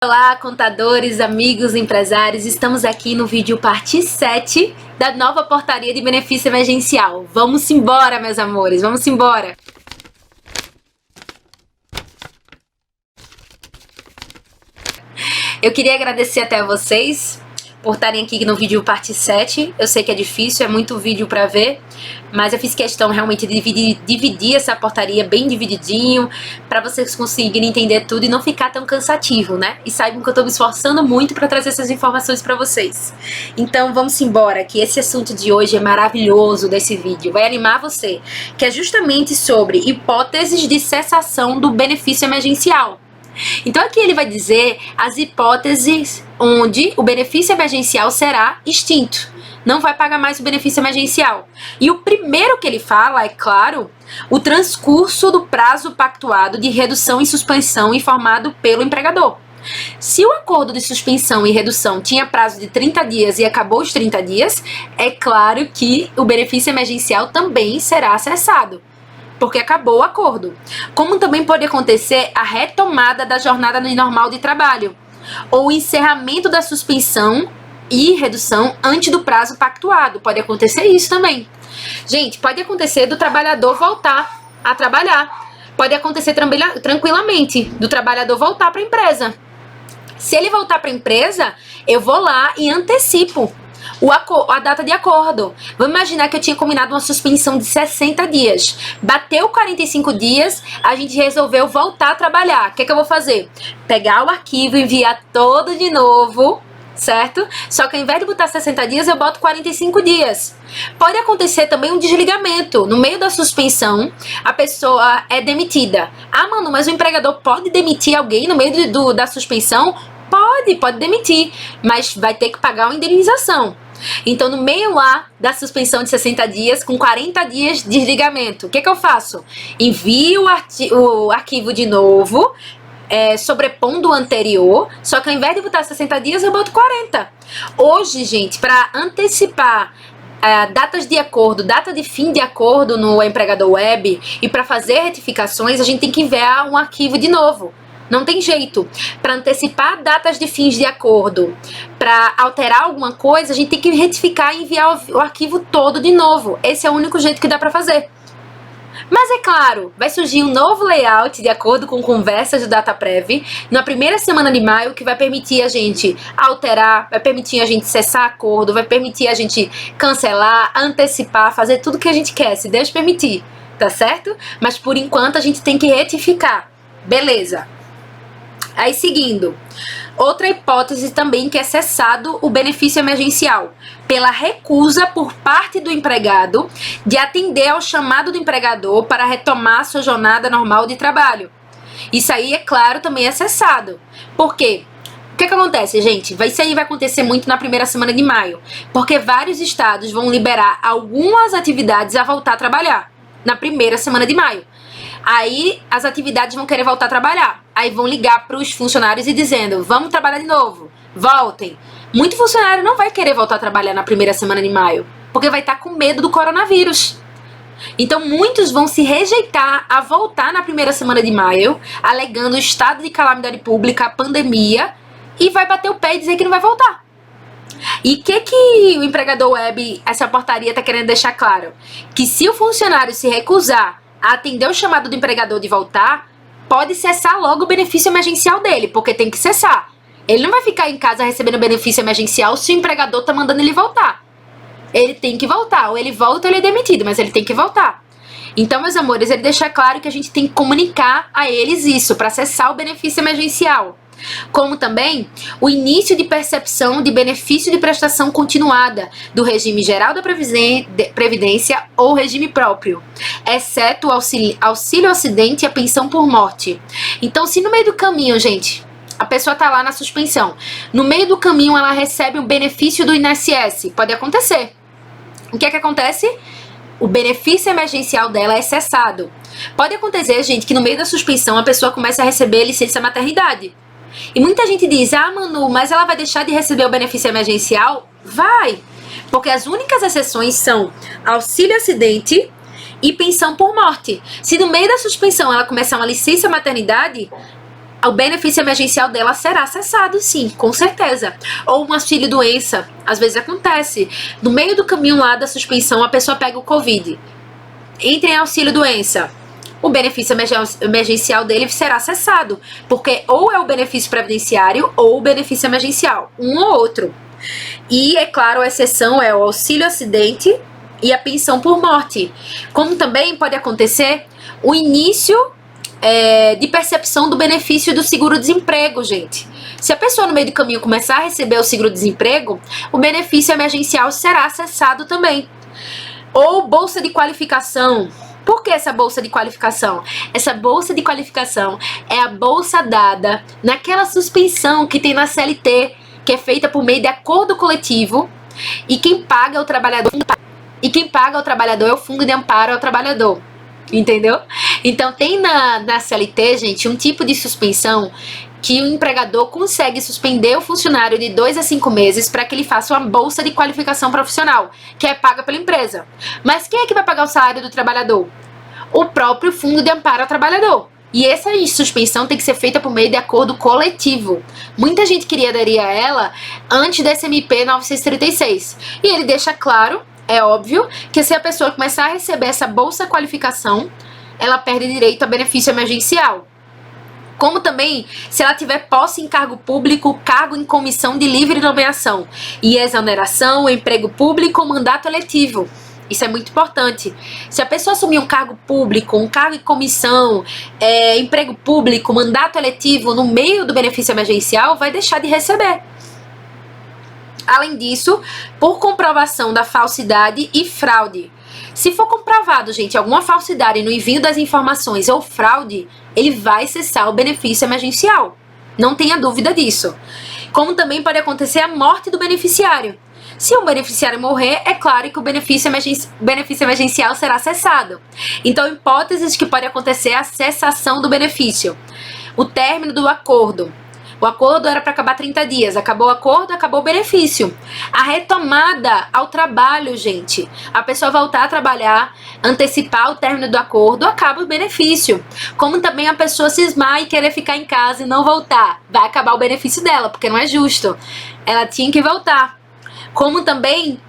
Olá, contadores, amigos, empresários, estamos aqui no vídeo parte 7 da nova portaria de benefício emergencial. Vamos embora, meus amores, vamos embora! Eu queria agradecer até a vocês por estarem aqui no vídeo parte 7. Eu sei que é difícil, é muito vídeo para ver, mas eu fiz questão realmente de dividir essa portaria bem divididinho, para vocês conseguirem entender tudo e não ficar tão cansativo, né? E saibam que eu tô me esforçando muito para trazer essas informações para vocês. Então vamos embora, que esse assunto de hoje é maravilhoso desse vídeo, vai animar você, que é justamente sobre hipóteses de cessação do benefício emergencial. Então aqui ele vai dizer as hipóteses onde o benefício emergencial será extinto. Não vai pagar mais o benefício emergencial. E o primeiro que ele fala é, claro, o transcurso do prazo pactuado de redução e suspensão informado pelo empregador. Se o acordo de suspensão e redução tinha prazo de 30 dias e acabou os 30 dias, é claro que o benefício emergencial também será cessado, porque acabou o acordo. Como também pode acontecer a retomada da jornada normal de trabalho, ou o encerramento da suspensão e redução antes do prazo pactuado. Pode acontecer isso também. Gente, pode acontecer do trabalhador voltar a trabalhar. Pode acontecer tranquilamente do trabalhador voltar para a empresa. Se ele voltar para a empresa, eu vou lá e antecipo a data de acordo. Vamos imaginar que eu tinha combinado uma suspensão de 60 dias. Bateu 45 dias, a gente resolveu voltar a trabalhar. O que é que eu vou fazer? Pegar o arquivo, enviar todo de novo, certo? Só que ao invés de botar 60 dias, eu boto 45 dias. Pode acontecer também um desligamento. No meio da suspensão, a pessoa é demitida. Ah, mano, mas o empregador pode demitir alguém no meio da suspensão? Pode demitir, mas vai ter que pagar uma indenização. Então, no meio lá da suspensão de 60 dias, com 40 dias de desligamento, o que eu faço? Envio o arquivo de novo, sobrepondo o anterior, só que ao invés de botar 60 dias, eu boto 40. Hoje, gente, para antecipar datas de acordo, data de fim de acordo no empregador web e para fazer retificações, a gente tem que enviar um arquivo de novo. Não tem jeito. Para antecipar datas de fins de acordo, para alterar alguma coisa, a gente tem que retificar e enviar o arquivo todo de novo. Esse é o único jeito que dá para fazer. Mas é claro, vai surgir um novo layout de acordo com conversas do DataPrev na primeira semana de maio, que vai permitir a gente alterar, vai permitir a gente cessar acordo, vai permitir a gente cancelar, antecipar, fazer tudo que a gente quer, se Deus permitir, tá certo? Mas por enquanto a gente tem que retificar. Beleza. Aí seguindo, outra hipótese também que é cessado o benefício emergencial pela recusa por parte do empregado de atender ao chamado do empregador para retomar sua jornada normal de trabalho. Isso aí, é claro, também é cessado. Por quê? O que acontece, gente? Isso aí vai acontecer muito na primeira semana de maio, porque vários estados vão liberar algumas atividades a voltar a trabalhar na primeira semana de maio. Aí as atividades vão querer voltar a trabalhar. Aí vão ligar para os funcionários e dizendo, vamos trabalhar de novo, voltem. Muito funcionário não vai querer voltar a trabalhar na primeira semana de maio, porque vai estar com medo do coronavírus. Então muitos vão se rejeitar a voltar na primeira semana de maio, alegando o estado de calamidade pública, a pandemia, e vai bater o pé e dizer que não vai voltar. E o que o empregador web, essa portaria está querendo deixar claro? Que se o funcionário se recusar a atender o chamado do empregador de voltar, pode cessar logo o benefício emergencial dele, porque tem que cessar. Ele não vai ficar em casa recebendo benefício emergencial se o empregador tá mandando ele voltar. Ele tem que voltar, ou ele volta ou ele é demitido, mas ele tem que voltar. Então, meus amores, ele deixa claro que a gente tem que comunicar a eles isso, para cessar o benefício emergencial. Como também o início de percepção de benefício de prestação continuada do regime geral da Previdência ou regime próprio, exceto o auxílio acidente e a pensão por morte. Então, se no meio do caminho, gente, a pessoa tá lá na suspensão, no meio do caminho ela recebe um benefício do INSS, pode acontecer. O que é que acontece? O benefício emergencial dela é cessado. Pode acontecer, gente, que no meio da suspensão a pessoa começa a receber licença maternidade. E muita gente diz, ah, Manu, mas ela vai deixar de receber o benefício emergencial? Vai! Porque as únicas exceções são auxílio acidente e pensão por morte. Se no meio da suspensão ela começar uma licença maternidade, o benefício emergencial dela será cessado, sim, com certeza. Ou um auxílio-doença, às vezes acontece. No meio do caminho lá da suspensão, a pessoa pega o Covid. Entra em auxílio-doença. O benefício emergencial dele será cessado, porque ou é o benefício previdenciário ou o benefício emergencial, um ou outro. E, é claro, a exceção é o auxílio-acidente e a pensão por morte. Como também pode acontecer o início de percepção do benefício do seguro-desemprego, gente. Se a pessoa no meio do caminho começar a receber o seguro-desemprego, o benefício emergencial será cessado também. Ou bolsa de qualificação. Por que essa bolsa de qualificação? Essa bolsa de qualificação é a bolsa dada naquela suspensão que tem na CLT, que é feita por meio de acordo coletivo, e quem paga é o trabalhador, é o Fundo de Amparo ao Trabalhador. Entendeu? Então tem na CLT, gente, um tipo de suspensão que o empregador consegue suspender o funcionário de 2 a 5 meses para que ele faça uma bolsa de qualificação profissional, que é paga pela empresa. Mas quem é que vai pagar o salário do trabalhador? O próprio Fundo de Amparo ao Trabalhador. E essa suspensão tem que ser feita por meio de acordo coletivo. Muita gente queria aderir a ela antes da SMP 936. E ele deixa claro, é óbvio, que se a pessoa começar a receber essa bolsa qualificação, ela perde direito a benefício emergencial. Como também se ela tiver posse em cargo público, cargo em comissão de livre nomeação e exoneração, emprego público ou mandato eletivo. Isso é muito importante. Se a pessoa assumir um cargo público, um cargo em comissão, emprego público, mandato eletivo no meio do benefício emergencial, vai deixar de receber. Além disso, por comprovação da falsidade e fraude. Se for comprovado, gente, alguma falsidade no envio das informações ou fraude, ele vai cessar o benefício emergencial. Não tenha dúvida disso. Como também pode acontecer a morte do beneficiário. Se o beneficiário morrer, é claro que o benefício emergencial será cessado. Então, hipóteses que pode acontecer a cessação do benefício. O término do acordo. O acordo era para acabar 30 dias. Acabou o acordo, acabou o benefício. A retomada ao trabalho, gente. A pessoa voltar a trabalhar, antecipar o término do acordo, acaba o benefício. Como também a pessoa cismar e querer ficar em casa e não voltar. Vai acabar o benefício dela, porque não é justo. Ela tinha que voltar. Como também,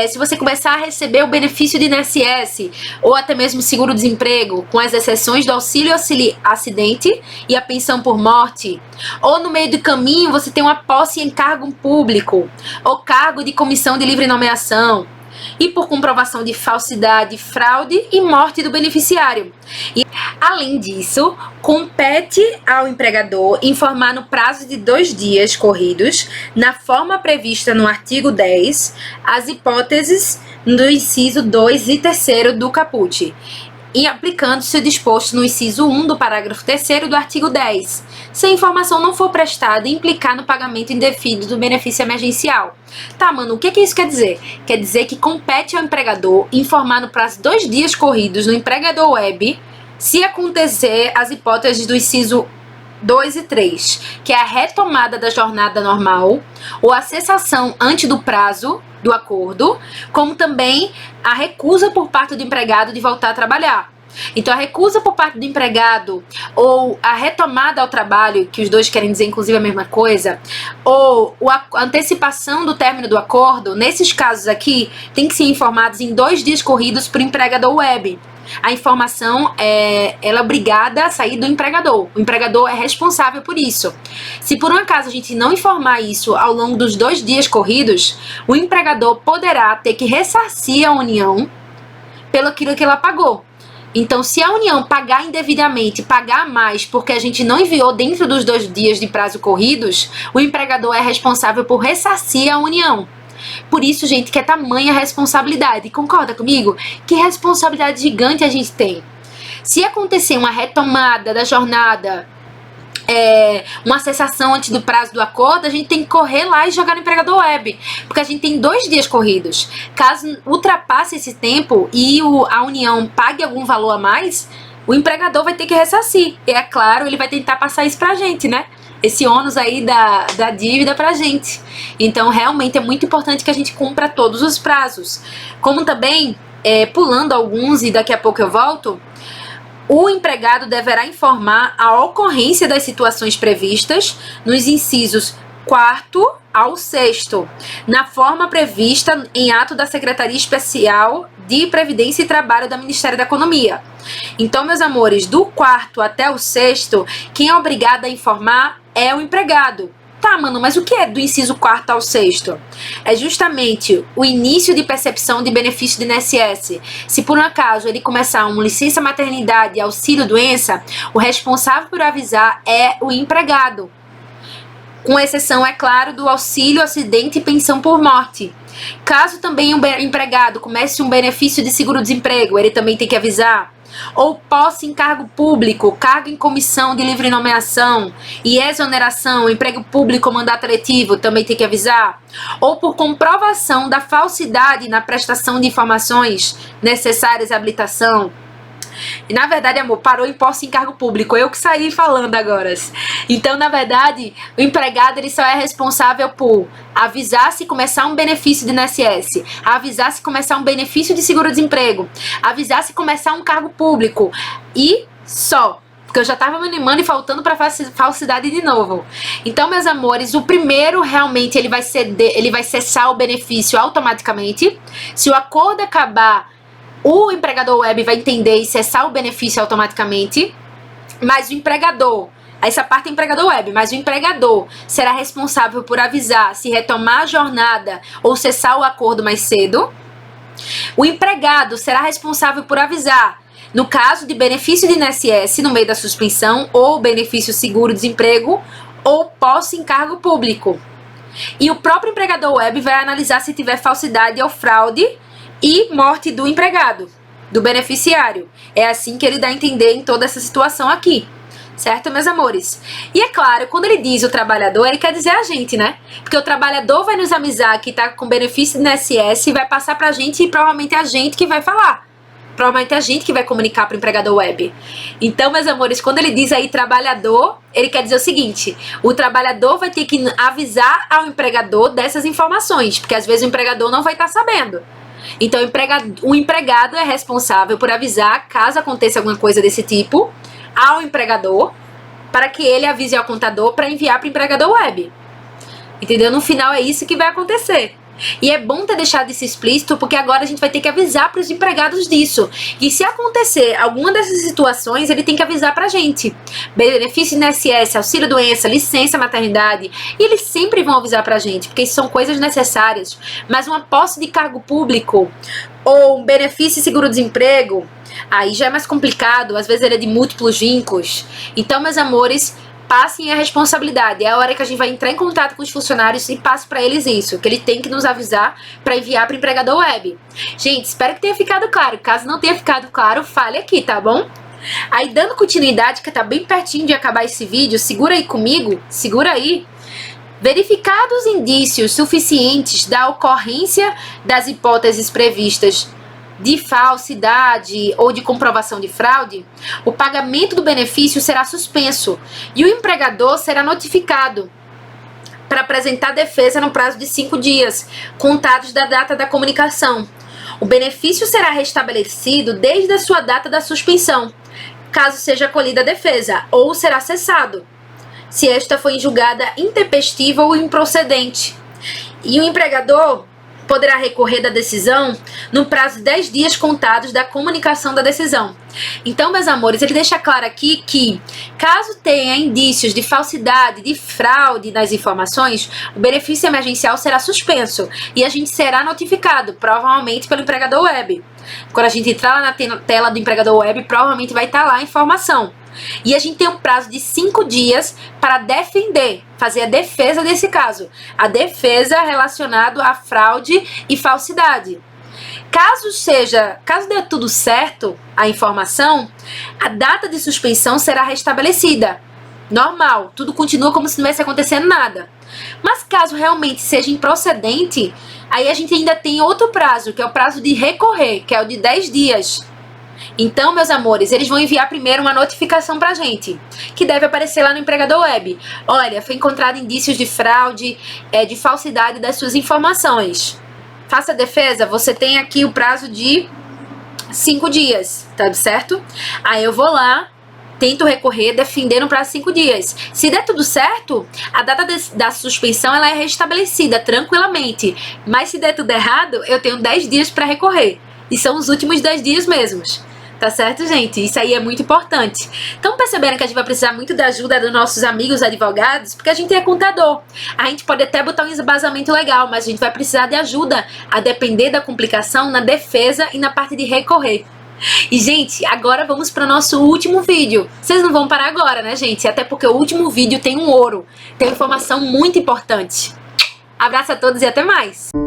se você começar a receber o benefício de INSS ou até mesmo seguro-desemprego, com as exceções do auxílio-acidente e a pensão por morte, ou no meio do caminho você tem uma posse em cargo público ou cargo de comissão de livre nomeação, e por comprovação de falsidade, fraude e morte do beneficiário. E, além disso, compete ao empregador informar no prazo de 2 dias corridos, na forma prevista no artigo 10, as hipóteses do inciso 2 e 3º do caput, e aplicando-se o disposto no inciso 1 do parágrafo 3º do artigo 10, se a informação não for prestada e implicar no pagamento indevido do benefício emergencial. Tá, mano, o que isso quer dizer? Quer dizer que compete ao empregador informar no prazo de 2 dias corridos no empregador web, se acontecer as hipóteses do inciso 2 e 3, que é a retomada da jornada normal ou a cessação antes do prazo do acordo, como também a recusa por parte do empregado de voltar a trabalhar. Então, a recusa por parte do empregado ou a retomada ao trabalho, que os dois querem dizer inclusive a mesma coisa, ou a antecipação do término do acordo, nesses casos aqui, tem que ser informados em 2 dias corridos para o empregador web. A informação ela é obrigada a sair do empregador. O empregador é responsável por isso. Se por um acaso a gente não informar isso ao longo dos 2 dias corridos, o empregador poderá ter que ressarcir a União pelo aquilo que ela pagou. Então, se a União pagar indevidamente, pagar mais porque a gente não enviou dentro dos 2 dias de prazo corridos, o empregador é responsável por ressarcir a União. Por isso, gente, que é tamanha responsabilidade. Concorda comigo? Que responsabilidade gigante a gente tem. Se acontecer uma retomada da jornada, uma cessação antes do prazo do acordo, a gente tem que correr lá e jogar no empregador web, porque a gente tem 2 dias corridos. Caso ultrapasse esse tempo e a União pague algum valor a mais, o empregador vai ter que ressarcir. E é claro, ele vai tentar passar isso pra gente, né? Esse ônus aí da dívida pra gente. Então, realmente é muito importante que a gente cumpra todos os prazos. Como também, pulando alguns e daqui a pouco eu volto, O empregado deverá informar a ocorrência das situações previstas nos incisos 4º ao 6º, na forma prevista em ato da Secretaria Especial de Previdência e Trabalho do Ministério da Economia. Então, meus amores, do 4º até o 6º, quem é obrigado a informar é o empregado. Tá, mano, mas o que é do inciso 4º ao 6º? É justamente o início de percepção de benefício de INSS. Se por um acaso ele começar uma licença maternidade e auxílio doença, o responsável por avisar é o empregado. Com exceção, é claro, do auxílio, acidente e pensão por morte. Caso também um empregado comece um benefício de seguro-desemprego, ele também tem que avisar. Ou posse em cargo público, cargo em comissão de livre nomeação e exoneração, emprego público ou mandato eletivo, também tem que avisar. Ou por comprovação da falsidade na prestação de informações necessárias à habilitação. E, na verdade, amor, parou em posse em cargo público. Eu que saí falando agora. Então, na verdade, o empregado ele só é responsável por avisar se começar um benefício de INSS, avisar se começar um benefício de seguro-desemprego, avisar se começar um cargo público e só. Porque eu já tava me animando e faltando para falsidade de novo. Então, meus amores, o primeiro realmente ele vai cessar o benefício automaticamente. Se o acordo acabar, o empregador web vai entender e cessar o benefício automaticamente, mas o empregador, essa parte é empregador web, mas o empregador será responsável por avisar se retomar a jornada ou cessar o acordo mais cedo. O empregado será responsável por avisar no caso de benefício de INSS no meio da suspensão ou benefício seguro-desemprego ou posse em cargo público. E o próprio empregador web vai analisar se tiver falsidade ou fraude e morte do empregado, do beneficiário. É assim que ele dá a entender em toda essa situação aqui. Certo, meus amores? E é claro, quando ele diz o trabalhador, ele quer dizer a gente, né? Porque o trabalhador vai nos avisar que tá com benefício do INSS e vai passar pra gente e provavelmente é a gente que vai falar. Provavelmente é a gente que vai comunicar pro empregador web. Então, meus amores, quando ele diz aí trabalhador, ele quer dizer o seguinte: o trabalhador vai ter que avisar ao empregador dessas informações, porque às vezes o empregador não vai estar sabendo. Então, o empregado é responsável por avisar, caso aconteça alguma coisa desse tipo, ao empregador, para que ele avise ao contador para enviar para o empregador web. Entendeu? No final é isso que vai acontecer. E é bom ter deixado isso explícito, porque agora a gente vai ter que avisar para os empregados disso. E se acontecer alguma dessas situações, ele tem que avisar para a gente. Benefício de INSS, auxílio doença, licença maternidade, e eles sempre vão avisar para a gente, porque isso são coisas necessárias. Mas uma posse de cargo público ou um benefício de seguro-desemprego, aí já é mais complicado, às vezes ele é de múltiplos vínculos. Então, meus amores, passem a responsabilidade. É a hora que a gente vai entrar em contato com os funcionários e passe para eles isso, que ele tem que nos avisar para enviar para o empregador web. Gente, espero que tenha ficado claro. Caso não tenha ficado claro, fale aqui, tá bom? Aí, dando continuidade, que tá bem pertinho de acabar esse vídeo, segura aí comigo, segura aí. Verificados indícios suficientes da ocorrência das hipóteses previstas de falsidade ou de comprovação de fraude, o pagamento do benefício será suspenso e o empregador será notificado para apresentar defesa no prazo de 5 dias, contados da data da comunicação. O benefício será restabelecido desde a sua data da suspensão, caso seja acolhida a defesa, ou será cessado, se esta foi julgada intempestiva ou improcedente. E o empregador poderá recorrer da decisão no prazo de 10 dias contados da comunicação da decisão. Então, meus amores, ele deixa claro aqui que, caso tenha indícios de falsidade, de fraude nas informações, o benefício emergencial será suspenso e a gente será notificado, provavelmente pelo empregador web. Quando a gente entrar lá na tela do empregador web, provavelmente vai estar lá a informação. E a gente tem um prazo de 5 dias para defender, fazer a defesa desse caso. A defesa relacionada à fraude e falsidade. Caso dê tudo certo a informação, a data de suspensão será restabelecida. Normal, tudo continua como se não estivesse acontecendo nada. Mas caso realmente seja improcedente, aí a gente ainda tem outro prazo, que é o prazo de recorrer, que é o de 10 dias. Então, meus amores, eles vão enviar primeiro uma notificação pra gente, que deve aparecer lá no empregador web. Olha, foi encontrado indícios de fraude, de falsidade das suas informações. Faça a defesa, você tem aqui o prazo de 5 dias, tá certo? Aí eu vou lá, tento recorrer, defendendo para 5 dias. Se der tudo certo, a data da suspensão ela é restabelecida tranquilamente. Mas se der tudo errado, eu tenho 10 dias para recorrer. E são os últimos 10 dias mesmos. Tá certo, gente? Isso aí é muito importante. Então perceberam que a gente vai precisar muito da ajuda dos nossos amigos advogados, porque a gente é contador. A gente pode até botar um embasamento legal, mas a gente vai precisar de ajuda a depender da complicação na defesa e na parte de recorrer. E, gente, agora vamos para o nosso último vídeo. Vocês não vão parar agora, né, gente? Até porque o último vídeo tem um ouro. Tem informação muito importante. Abraço a todos e até mais!